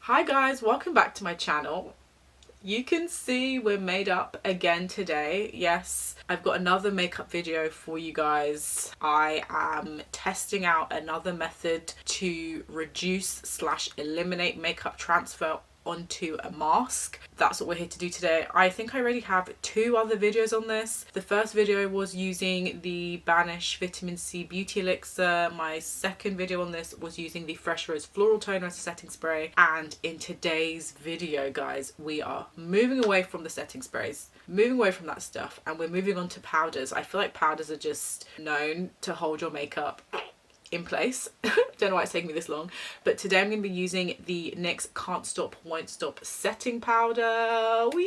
Hi guys, welcome back to my channel. You can see we're made up again today. Yes, I've got another makeup video for you guys. I am testing out another method to reduce/eliminate makeup transfer onto a mask. That's what we're here to do today. I think I already have 2 other videos on this. The first video was using the Banish Vitamin C Beauty Elixir. My second video on this was using the Fresh Rose Floral Toner as a setting spray. And in today's video, guys, we are moving away from the setting sprays, moving away from that stuff, and we're moving on to powders. I feel like powders are just known to hold your makeup in place. Don't know why it's taking me this long, but today I'm going to be using the NYX Can't Stop Won't Stop setting powder. Whee!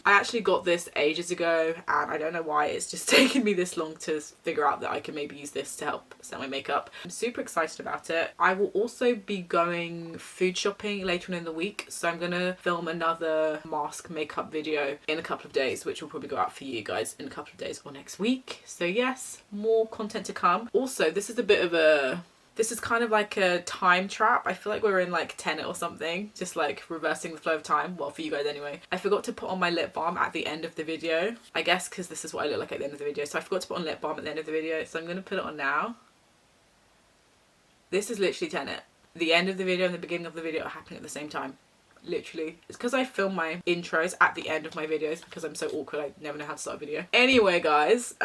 I actually got this ages ago and I don't know why it's just taken me this long to figure out that I can maybe use this to help set my makeup. I'm super excited about it. I will also be going food shopping later on in the week, so I'm gonna film another mask makeup video in a couple of days, which will probably go out for you guys in a couple of days or next week. So yes, more content to come. Also, this is kind of like a time trap. I feel like we're in like Tenet or something, just like reversing the flow of time. Well, for you guys anyway. I forgot to put on my lip balm at the end of the video. I guess because this is what I look like at the end of the video. So I forgot to put on lip balm at the end of the video. So I'm going to put it on now. This is literally Tenet. The end of the video and the beginning of the video are happening at the same time. Literally. It's because I film my intros at the end of my videos because I'm so awkward. I never know how to start a video. Anyway, guys,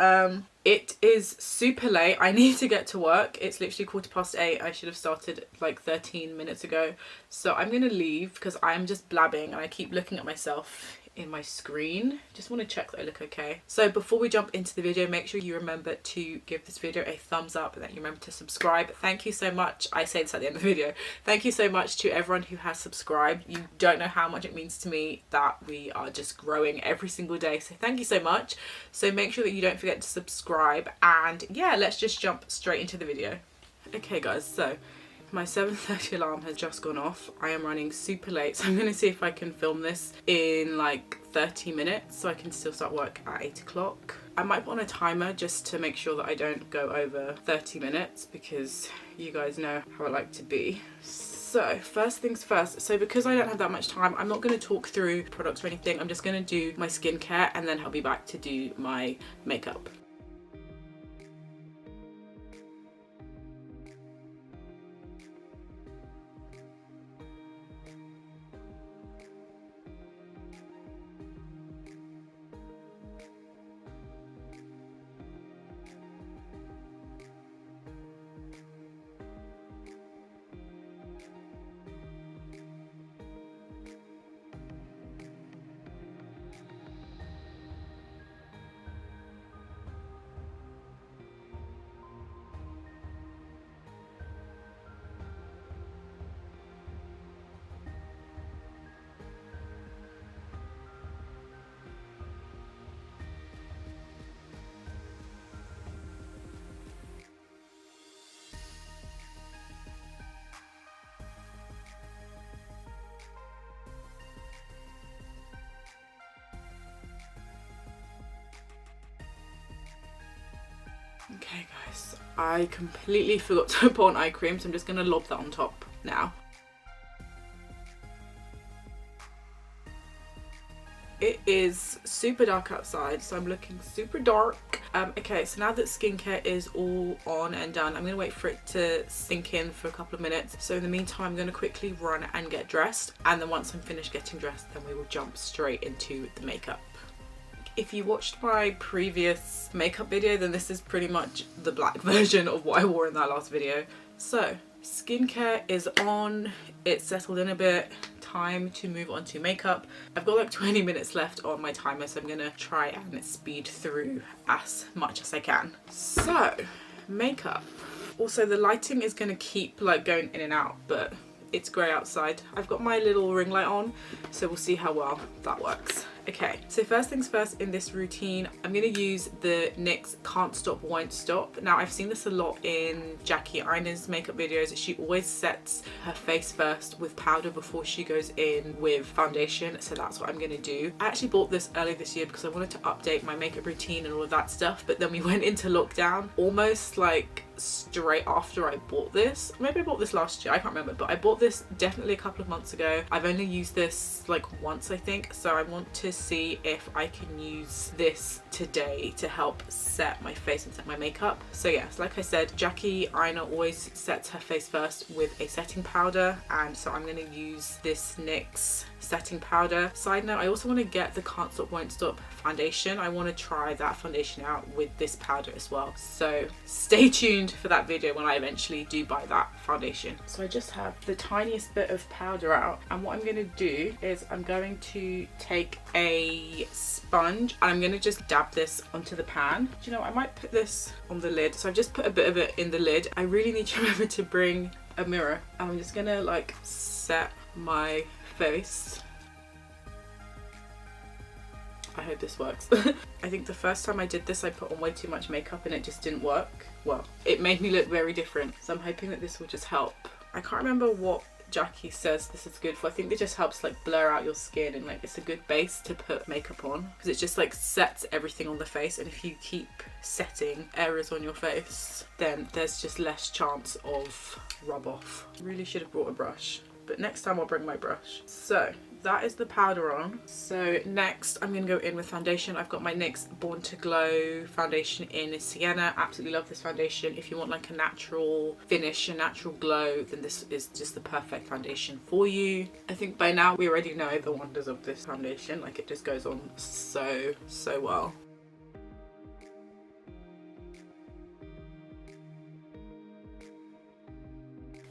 it is super late. I need to get to work. It's literally 8:15. I should have started like 13 minutes ago. So I'm gonna leave because I'm just blabbing and I keep looking at myself in my screen. Just want to check that I look okay. So before we jump into the video, make sure you remember to give this video a thumbs up and that you remember to subscribe. Thank you so much. I say this at the end of the video. Thank you so much to everyone who has subscribed. You don't know how much it means to me that we are just growing every single day. So thank you so much. So make sure that you don't forget to subscribe, and yeah, let's just jump straight into the video. Okay guys, so my 7:30 alarm has just gone off. I am running super late, so I'm going to see if I can film this in like 30 minutes so I can still start work at 8 o'clock. I might put on a timer just to make sure that I don't go over 30 minutes because you guys know how I like to be. So first things first, so because I don't have that much time, I'm not going to talk through products or anything. I'm just going to do my skincare and then I'll be back to do my makeup. Okay guys, I completely forgot to put on eye cream, so I'm just going to lob that on top now. It is super dark outside, so I'm looking super dark. Okay, so now that skincare is all on and done, I'm going to wait for it to sink in for a couple of minutes. So in the meantime, I'm going to quickly run and get dressed, and then once I'm finished getting dressed, then we will jump straight into the makeup. If you watched my previous makeup video, then this is pretty much the black version of what I wore in that last video. So skincare is on, it's settled in a bit, time to move on to makeup. I've got like 20 minutes left on my timer, so I'm gonna try and speed through as much as I can. So makeup. Also the lighting is gonna keep like going in and out, but it's grey outside. I've got my little ring light on, so we'll see how well that works. Okay, so first things first in this routine, I'm going to use the NYX Can't Stop Won't Stop. Now I've seen this a lot in Jackie Aina's makeup videos. She always sets her face first with powder before she goes in with foundation, so that's what I'm going to do. I actually bought this earlier this year because I wanted to update my makeup routine and all of that stuff, but then we went into lockdown almost like straight after I bought this. Maybe I bought this last year, I can't remember, but I bought this definitely a couple of months ago. I've only used this like once, I think, so I want to see if I can use this today to help set my face and set my makeup. So yes, like I said, Jackie Aina always sets her face first with a setting powder, and so I'm going to use this NYX setting powder. Side note, I also want to get the Can't Stop Won't Stop foundation. I want to try that foundation out with this powder as well, so stay tuned for that video when I eventually do buy that foundation. So I just have the tiniest bit of powder out, and what I'm going to do is I'm going to take a sponge and I'm going to just dab this onto the pan. Do you know, I might put this on the lid, so I've just put a bit of it in the lid. I really need to remember to bring a mirror, and I'm just gonna like set my face. I hope this works. I think the first time I did this I put on way too much makeup and it just didn't work. Well, it made me look very different, so I'm hoping that this will just help. I can't remember what Jackie says this is good for. I think it just helps like blur out your skin, and like it's a good base to put makeup on because it just like sets everything on the face, and if you keep setting areas on your face then there's just less chance of rub off. Really should have brought a brush, but next time I'll bring my brush. So that is the powder on. So next I'm gonna go in with foundation. I've got my NYX Born to Glow foundation in Sienna. Absolutely love this foundation. If you want like a natural finish, a natural glow, then this is just the perfect foundation for you. I think by now we already know the wonders of this foundation. Like it just goes on so well.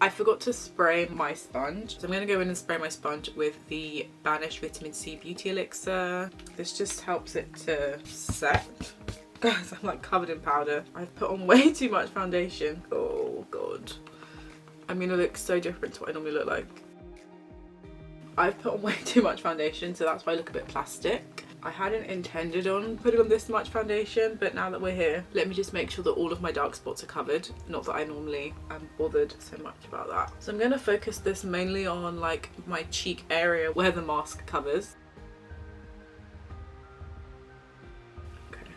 I forgot to spray my sponge, so I'm going to go in and spray my sponge with the Banish Vitamin C Beauty Elixir. This just helps it to set. Guys, I'm like covered in powder. I've put on way too much foundation. Oh god. I'm going to look so different to what I normally look like. I've put on way too much foundation, so that's why I look a bit plastic. I hadn't intended on putting on this much foundation, but now that we're here, let me just make sure that all of my dark spots are covered. Not that I normally am bothered so much about that. So I'm going to focus this mainly on like my cheek area where the mask covers. Okay,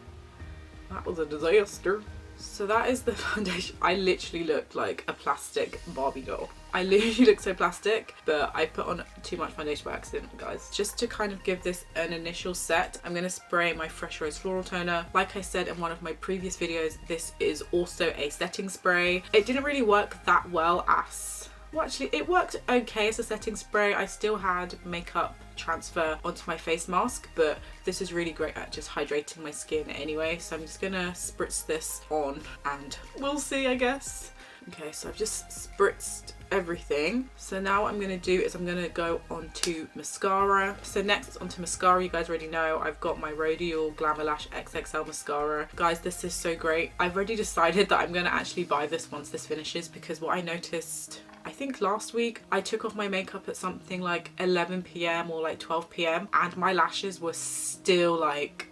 that was a disaster. So that is the foundation. I literally looked like a plastic Barbie doll. I literally look so plastic, but I put on too much foundation by accident, guys. Just to kind of give this an initial set, I'm going to spray my Fresh Rose Floral Toner. Like I said in one of my previous videos, this is also a setting spray. It didn't really work that well as... Well, actually, it worked okay as a setting spray. I still had makeup transfer onto my face mask, but this is really great at just hydrating my skin anyway. So I'm just gonna spritz this on and we'll see, I guess. Okay, so I've just spritzed everything. So now what I'm going to do is I'm going to go on to mascara. So next onto mascara, you guys already know I've got my Rodial Glamolash XXL mascara. Guys, this is so great. I've already decided that I'm going to actually buy this once this finishes, because what I noticed, I think last week, I took off my makeup at something like 11 PM or like 12 PM and my lashes were still like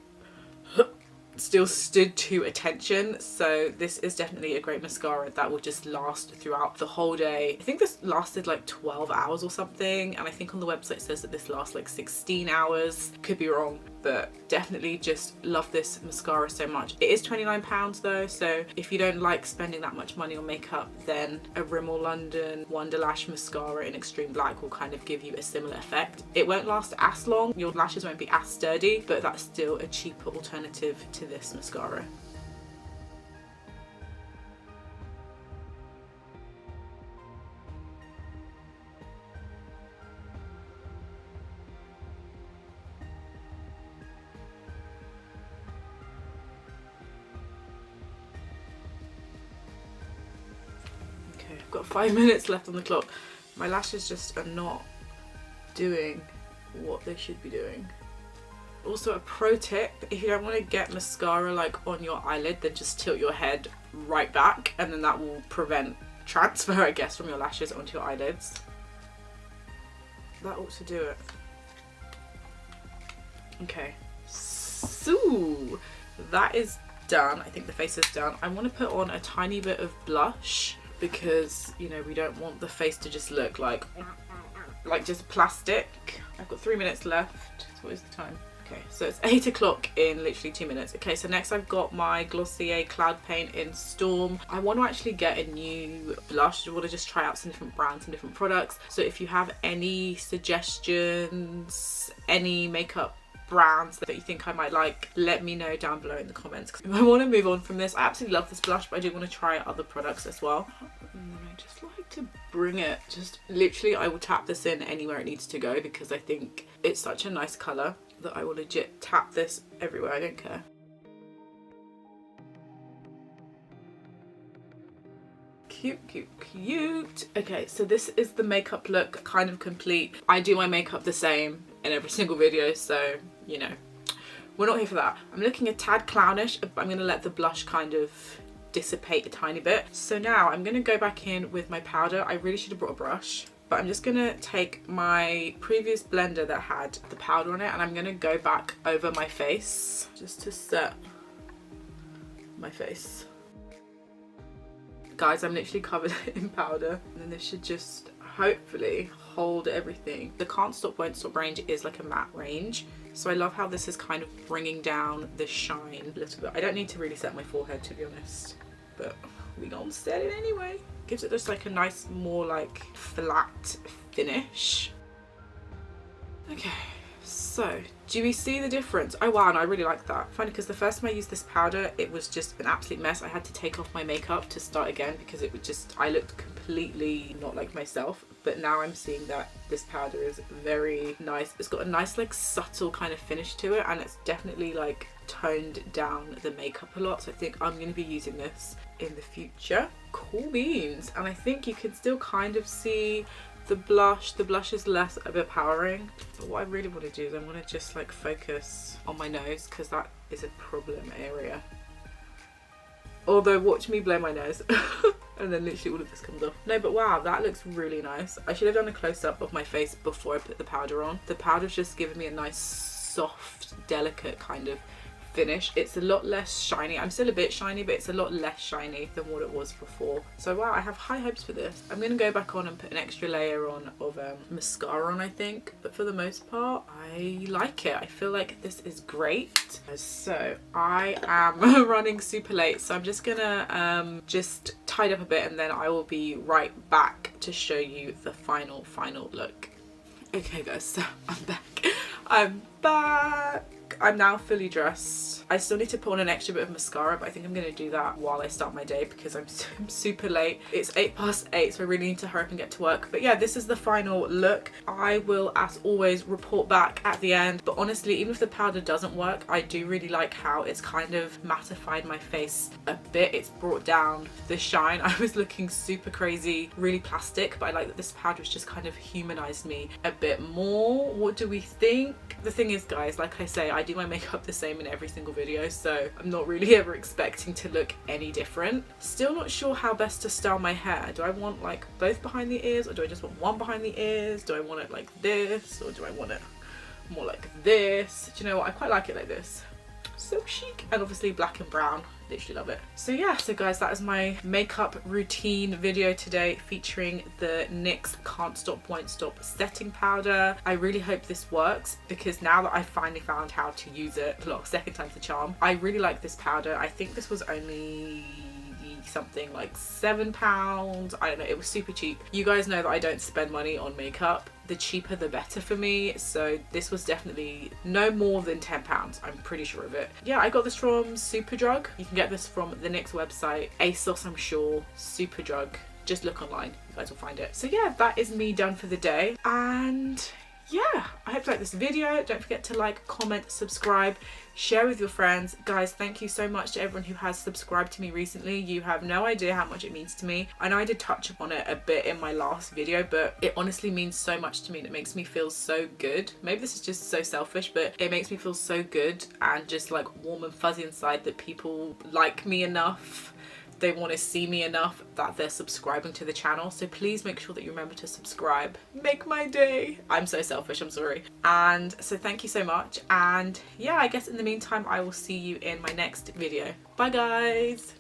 still stood to attention. So this is definitely a great mascara that will just last throughout the whole day. I think this lasted like 12 hours or something, and I think on the website it says that this lasts like 16 hours. Could be wrong, but definitely just love this mascara so much. It is £29 though, so if you don't like spending that much money on makeup, then a Rimmel London Wonderlash mascara in Extreme Black will kind of give you a similar effect. It won't last as long, your lashes won't be as sturdy, but that's still a cheaper alternative to this mascara. Okay, I've got 5 minutes left on the clock. My lashes just are not doing what they should be doing. Also, a pro tip, if you don't want to get mascara like on your eyelid, then just tilt your head right back, and then that will prevent transfer, I guess, from your lashes onto your eyelids. That ought to do it. Okay, so that is done. I think the face is done. I want to put on a tiny bit of blush because, you know, we don't want the face to just look like just plastic. I've got 3 minutes left. So what is the time? Okay, so it's 8 o'clock in literally 2 minutes. Okay, so next I've got my Glossier Cloud Paint in Storm. I want to actually get a new blush. I want to just try out some different brands and different products. So if you have any suggestions, any makeup brands that you think I might like, let me know down below in the comments. I want to move on from this. I absolutely love this blush, but I do want to try other products as well. And I just like to bring it, just literally I will tap this in anywhere it needs to go because I think it's such a nice colour that I will legit tap this everywhere. I don't care. Cute, cute, cute. Okay, so this is the makeup look, kind of complete. I do my makeup the same in every single video, so you know, we're not here for that. I'm looking a tad clownish, but I'm gonna let the blush kind of dissipate a tiny bit. So now I'm gonna go back in with my powder. I really should have brought a brush, but I'm just gonna take my previous blender that had the powder on it and I'm gonna go back over my face just to set my face. Guys, I'm literally covered in powder, and then this should just hopefully hold everything. The Can't Stop Won't Stop range is like a matte range, so I love how this is kind of bringing down the shine a little bit. I don't need to really set my forehead, to be honest, but we gonna set it anyway. Gives it just like a nice, more like flat finish. Okay, so do we see the difference? Oh wow, and I really like that. Funny, because the first time I used this powder, it was just an absolute mess. I had to take off my makeup to start again because it was just, I looked completely not like myself. But now I'm seeing that this powder is very nice. It's got a nice like subtle kind of finish to it, and it's definitely like toned down the makeup a lot. So I think I'm going to be using this in the future. Cool beans. And I think you can still kind of see the blush. The blush is less overpowering, but what I really want to do is I want to just like focus on my nose because that is a problem area. Although watch me blow my nose and then literally all of this comes off. No, but wow, that looks really nice. I should have done a close-up of my face before I put the powder on. The powder's just giving me a nice soft, delicate kind of finish. It's a lot less shiny. I'm still a bit shiny, but it's a lot less shiny than what it was before. So wow, I have high hopes for this. I'm gonna go back on and put an extra layer on of mascara on, I think, but for the most part I like it. I feel like this is great. So I am running super late, so I'm just gonna just tidy up a bit and then I will be right back to show you the final look. Okay guys, so I'm back. I'm now fully dressed. I still need to put on an extra bit of mascara, but I think I'm going to do that while I start my day because I'm super late. It's 8:08, so I really need to hurry up and get to work. But yeah, this is the final look. I will, as always, report back at the end. But honestly, even if the powder doesn't work, I do really like how it's kind of mattified my face a bit. It's brought down the shine. I was looking super crazy, really plastic, but I like that this powder has just kind of humanized me a bit more. What do we think? The thing is, guys, like I say, I do my makeup the same in every single video, so I'm not really ever expecting to look any different. Still not sure how best to style my hair. Do I want like both behind the ears, or do I just want one behind the ears? Do I want it like this, or do I want it more like this? Do you know what? I quite like it like this. So chic. And obviously black and brown. Literally love it. So yeah, so guys, that is my makeup routine video today featuring the NYX Can't Stop Won't Stop setting powder. I really hope this works because now that I've finally found how to use it, look, second time's the charm. I really like this powder. I think this was only something like £7. I don't know, it was super cheap. You guys know that I don't spend money on makeup. The cheaper the better for me, so this was definitely no more than £10. I'm pretty sure of it. Yeah, I got this from Superdrug. You can get this from the NYX website, ASOS, I'm sure, Superdrug. Just look online, you guys will find it. So yeah, that is me done for the day, and yeah, I hope you like this video. Don't forget to like, comment, subscribe, share with your friends. Guys, thank you so much to everyone who has subscribed to me recently. You have no idea how much it means to me. I know I did touch upon it a bit in my last video, but it honestly means so much to me and it makes me feel so good. Maybe this is just so selfish, but it makes me feel so good and just like warm and fuzzy inside that people like me enough, they want to see me enough that they're subscribing to the channel. So please make sure that you remember to subscribe. Make my day. I'm so selfish, I'm sorry. And so thank you so much, and yeah, I guess in the meantime I will see you in my next video. Bye guys.